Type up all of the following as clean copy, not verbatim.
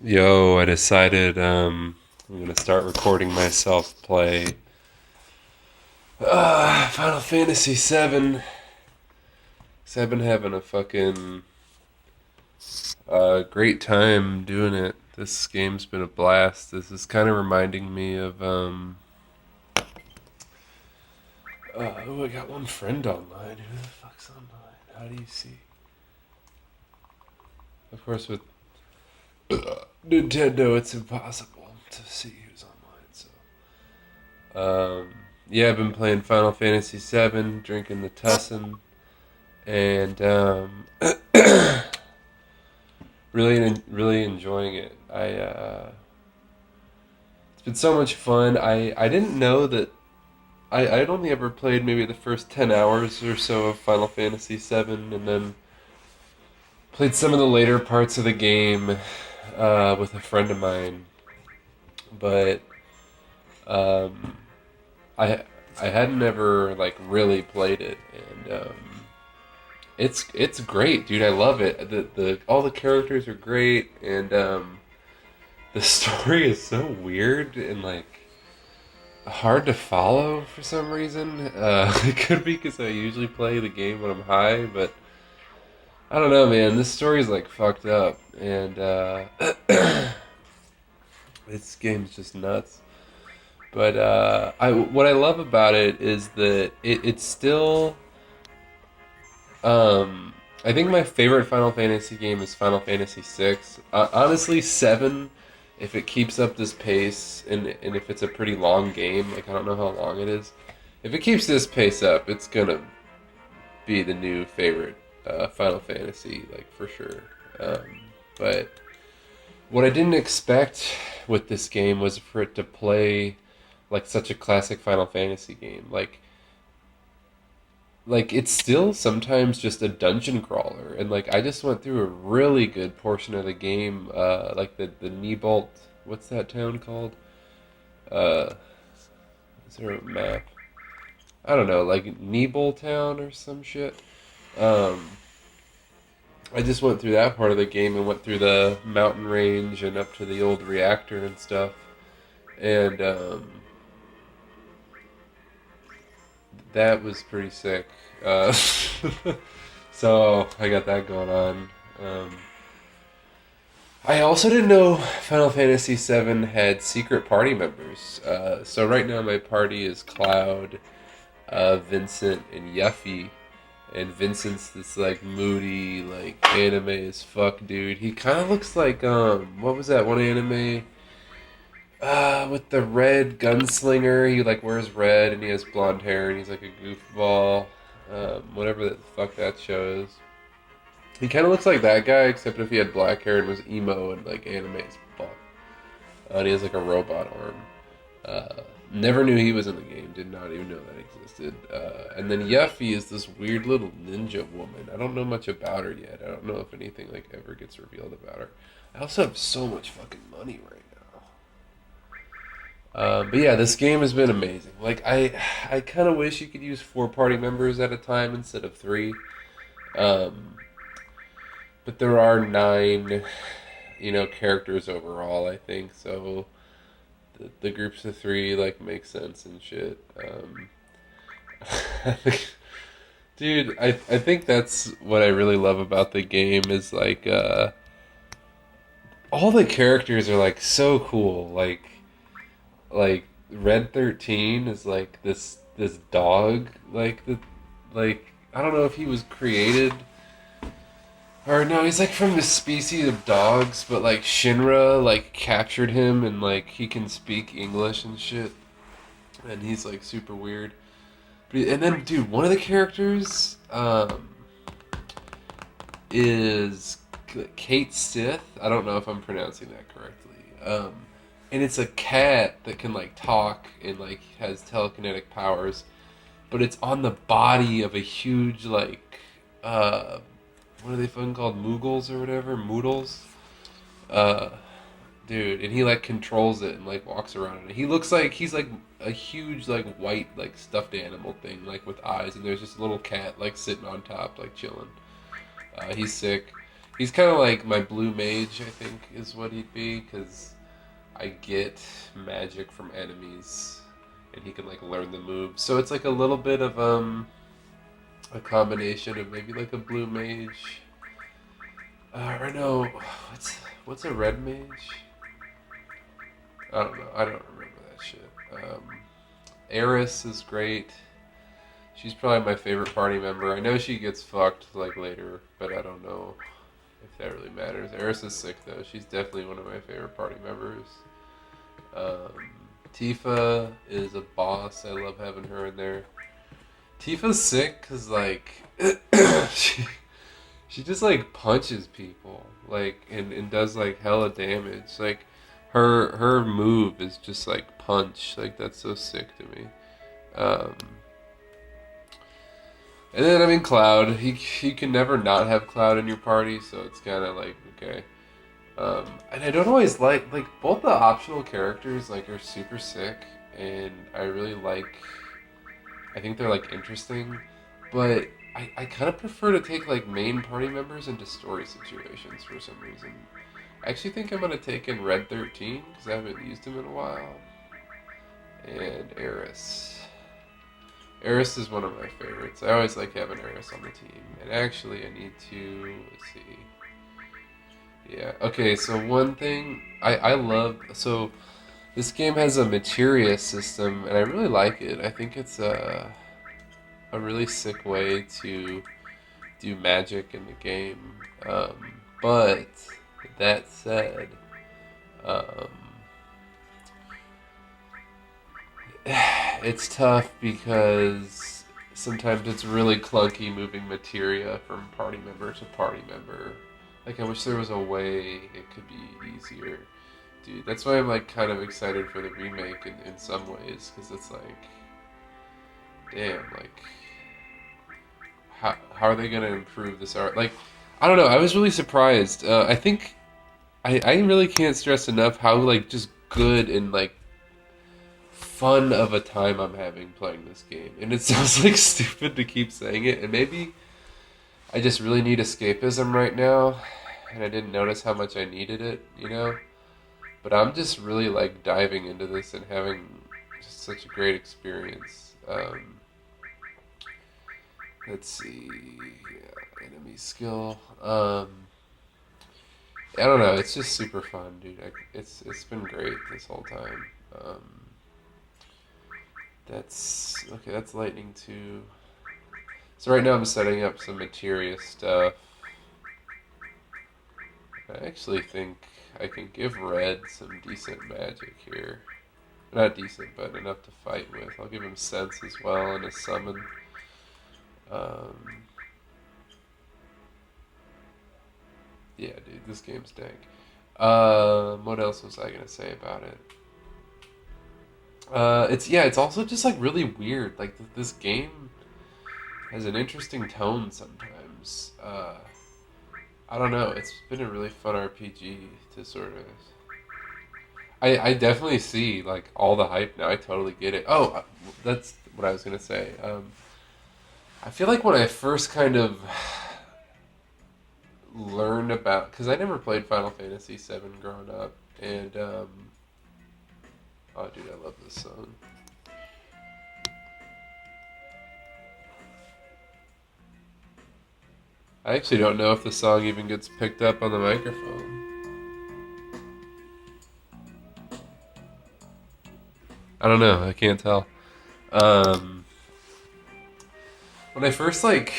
Yo, I decided I'm gonna start recording myself play Final Fantasy VII. Cause I've been having a fucking great time doing it. This game's been a blast. This is kind of reminding me of oh, I got one friend online. Who the fuck's online? How do you see? Of course, with Nintendo, it's impossible to see who's online. Yeah, I've been playing Final Fantasy VII, drinking the Tussin, and really enjoying it. It's been so much fun. I didn't know that I'd only ever played maybe the first 10 hours or so of Final Fantasy VII, and then played some of the later parts of the game with a friend of mine. But um, I I hadn't ever like really played it, and it's great, dude. I love it. The all the characters are great, and the story is so weird and like hard to follow for some reason. It could be because I usually play the game when I'm high, but I don't know, man. This story is like fucked up, and this game's just nuts. But I what I love about it is that it's still. I think my favorite Final Fantasy game is Final Fantasy VI. Honestly, seven, if it keeps up this pace and if it's a pretty long game, like I don't know how long it is, if it keeps this pace up, it's gonna be the new favorite Final Fantasy, like for sure. But what I didn't expect with this game was for it to play like such a classic Final Fantasy game. Like it's still sometimes just a dungeon crawler, and like I just went through a really good portion of the game, like the Nibalt, what's that town called? uh is there a map? I don't know, like Nibal town or some shit. um I just went through that part of the game and went through the mountain range and up to the old reactor and stuff, and that was pretty sick. So I got that going on. um I also didn't know Final Fantasy VII had secret party members. So right now my party is Cloud, Vincent, and Yuffie. And Vincent's this like moody, like anime as fuck dude. He kind of looks like what was that one anime? With the red gunslinger. He like wears red and he has blonde hair and he's like a goofball. Whatever the fuck that show is. He kind of looks like that guy, except if he had black hair and was emo and like anime as fuck. And he has like a robot arm. Never knew he was in the game. Did not even know that existed. And then Yuffie is this weird little ninja woman. I don't know much about her yet. I don't know if anything like ever gets revealed about her. I also have so much fucking money right now. But yeah, this game has been amazing. Like I kind of wish you could use four party members at a time instead of three. Um, but there are nine, characters overall. I think so. The groups of three like make sense and shit. Dude, I think that's what I really love about the game is like all the characters are like so cool. Like Red 13 is like this dog like I don't know if he was created or no, he's like from the species of dogs, but like Shinra like captured him and like he can speak English and shit, and he's like super weird. And then, dude, one of the characters is Kate Sith. I don't know if I'm pronouncing that correctly. And it's a cat that can like talk and like has telekinetic powers, but it's on the body of a huge like what are they fucking called? Moogles or whatever? Moodles? Uh, dude, and he like controls it and like walks around in it. He looks like he's like a huge like white like stuffed animal thing like with eyes, and there's just a little cat like sitting on top like chilling. He's sick. He's kind of like my blue mage, I think, is what he'd be, because I get magic from enemies, and he can like learn the moves. So it's like a little bit of a combination of maybe like a blue mage. Or no, what's a red mage? I don't know. I don't remember that shit. Eris is great. She's probably my favorite party member. I know she gets fucked like later, but I don't know if that really matters. Eris is sick though. She's definitely one of my favorite party members. Um, Tifa is a boss. I love having her in there. Tifa's sick because like she she just like punches people like and does like hella damage. Like her move is just like punch. Like that's so sick to me. Um, and then I mean Cloud. He can never not have Cloud in your party, so it's kind of like okay. And I don't always like both the optional characters like are super sick, and I really like. I think they're like interesting, but I kind of prefer to take like main party members into story situations for some reason. I actually think I'm gonna take in Red 13 because I haven't used him in a while, and Eris. Eris is one of my favorites. I always like having Eris on the team, and actually I need to let's see. Yeah. Okay. So one thing I love so this game has a materia system, and I really like it. I think it's a really sick way to do magic in the game. But that said, um, it's tough because sometimes it's really clunky moving materia from party member to party member. Like I wish there was a way it could be easier. Dude, that's why I'm like kind of excited for the remake in some ways, because it's like, damn, like how are they gonna improve this art? Like, I don't know. I was really surprised. I think I really can't stress enough how like just good and like fun of a time I'm having playing this game. And it sounds like stupid to keep saying it, and maybe I just really need escapism right now, and I didn't notice how much I needed it, you know? But I'm just really like diving into this and having just such a great experience. Let's see, yeah, enemy skill. I don't know. It's just super fun, dude. It's been great this whole time. That's okay. That's lightning too. So right now I'm setting up some materia stuff. I actually think I can give red some decent magic here. Not decent, but enough to fight with. I'll give him sense as well and a summon. Um, yeah, dude, this game's dank. What else was I gonna say about it? It's yeah, it's also just like really weird. Like this game has an interesting tone sometimes. I don't know. It's been a really fun RPG to sort of. I definitely see like all the hype now. I totally get it. Oh, that's what I was gonna say. I feel like when I first kind of learned about, because I never played Final Fantasy VII growing up, and oh, dude, I love this song. I actually don't know if the song even gets picked up on the microphone. I don't know. I can't tell. Um, when I first like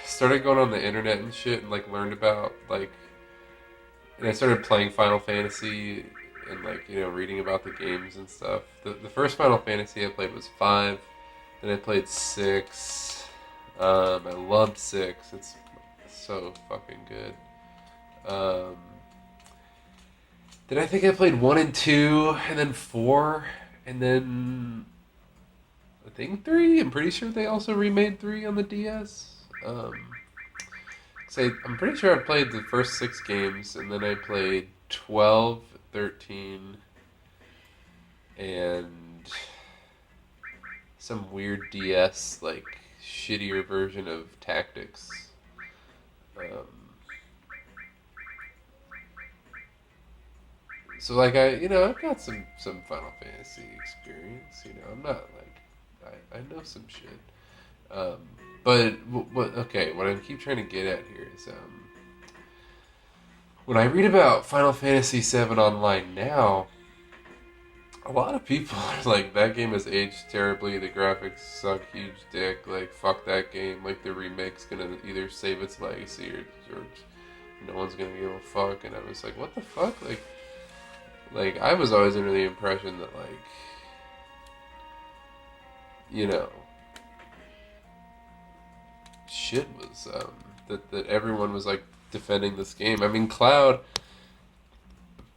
started going on the internet and shit and like learned about like and I started playing Final Fantasy and like reading about the games and stuff. The first Final Fantasy I played was 5. Then I played 6. I loved 6. It's so fucking good. Then I think I played 1 and 2, and then 4, and then I think 3. I'm pretty sure they also remade 3 on the DS. I'm pretty sure I played the first 6 games, and then I played 12, 13, and some weird DS like shittier version of Tactics. Um, So like I've got some Final Fantasy experience. I'm not like I know some shit. Um, but what okay, what I keep trying to get at here is when I read about Final Fantasy VII Online now, a lot of people are like, that game has aged terribly. The graphics suck, huge dick. Like, fuck that game. Like, the remake's gonna either save its legacy or no one's gonna give a fuck. And I was like, what the fuck? Like I was always under the impression that you know, shit was that everyone was like defending this game. I mean, Cloud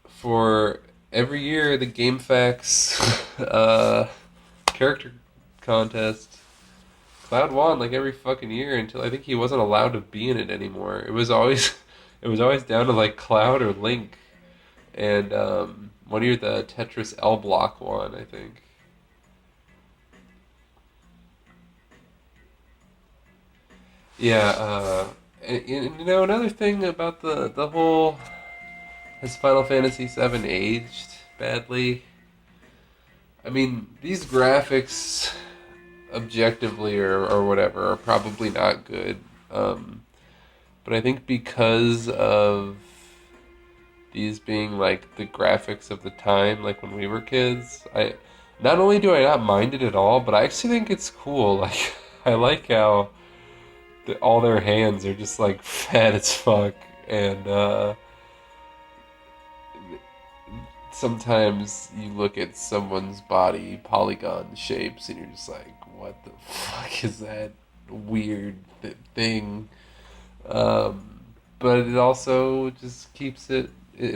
for every year the GameFAQs character contest. Cloud won like every fucking year until I think he wasn't allowed to be in it anymore. It was always it was always down to like Cloud or Link, and one year the Tetris L Block won, I think. Yeah, another thing about the whole, has Final Fantasy VII aged badly? I mean, these graphics, objectively or whatever, are probably not good. Um, but I think because of these being like the graphics of the time, like when we were kids, I not only do I not mind it at all, but I actually think it's cool. Like I like how all their hands are just like fat as fuck, and sometimes you look at someone's body polygon shapes and you're just like, what the fuck is that weird thing? Um, but it also just keeps it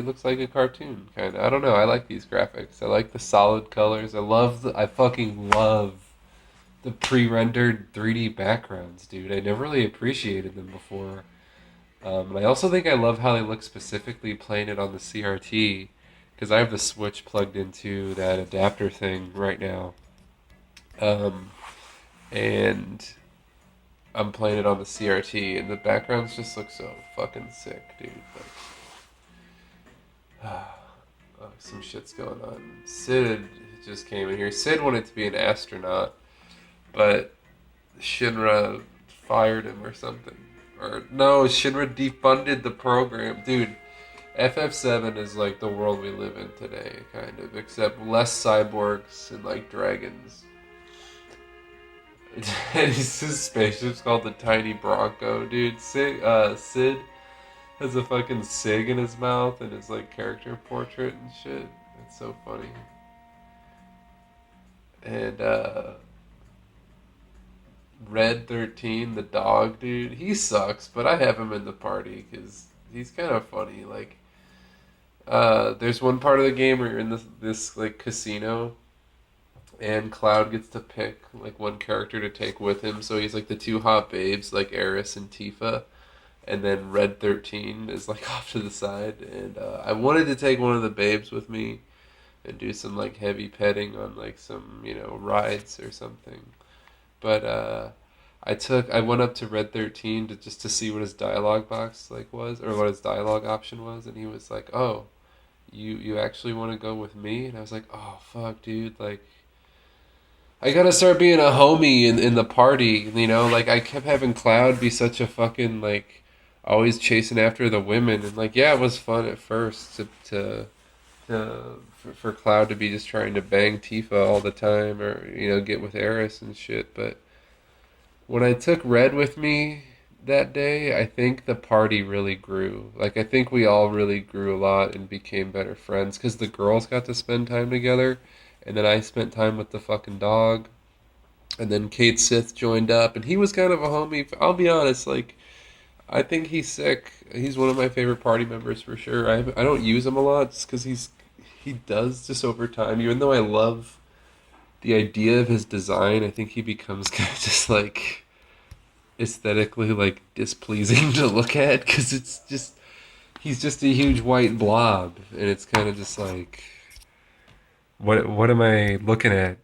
looks like a cartoon, kind of. I don't know. I like these graphics. I like the solid colors. I fucking love the pre-rendered 3D backgrounds, dude. I never really appreciated them before. And I also think I love how they look, specifically playing it on the CRT, because I have the Switch plugged into that adapter thing right now. Um, and I'm playing it on the CRT, and the backgrounds just look so fucking sick, dude. Like, some shit's going on. Sid just came in here. Sid wanted to be an astronaut, but Shinra fired him or something. Or no, Shinra defunded the program. Dude, FF7 is like the world we live in today, kind of, except less cyborgs and like dragons. And his spaceship's called the Tiny Bronco, dude. Sid has a fucking cig in his mouth and his like character portrait and shit. It's so funny. And Red 13, the dog, dude, he sucks, but I have him in the party because he's kind of funny. Like, there's one part of the game where you're in this like casino, and Cloud gets to pick like one character to take with him. So he's like the two hot babes, like Eris and Tifa, and then Red 13 is like off to the side. And I wanted to take one of the babes with me and do some like heavy petting on like some rides or something. But I went up to Red 13 to see what his dialogue box like was, or what his dialogue option was, and he was like, "Oh, you actually want to go with me?" And I was like, "Oh fuck, dude, like I gotta start being a homie in the party, Like I kept having Cloud be such a fucking like always chasing after the women, and like yeah, it was fun at first for Cloud to be just trying to bang Tifa all the time, or get with Eris and shit. But when I took Red with me that day, I think the party really grew. Like I think we all really grew a lot and became better friends because the girls got to spend time together, and then I spent time with the fucking dog, and then Kate Sith joined up, and he was kind of a homie. I'll be honest, like I think he's sick. He's one of my favorite party members for sure. I don't use him a lot just because he does just over time. Even though I love the idea of his design, I think he becomes kind of just like aesthetically like displeasing to look at because it's just he's just a huge white blob, and it's kind of just like what am I looking at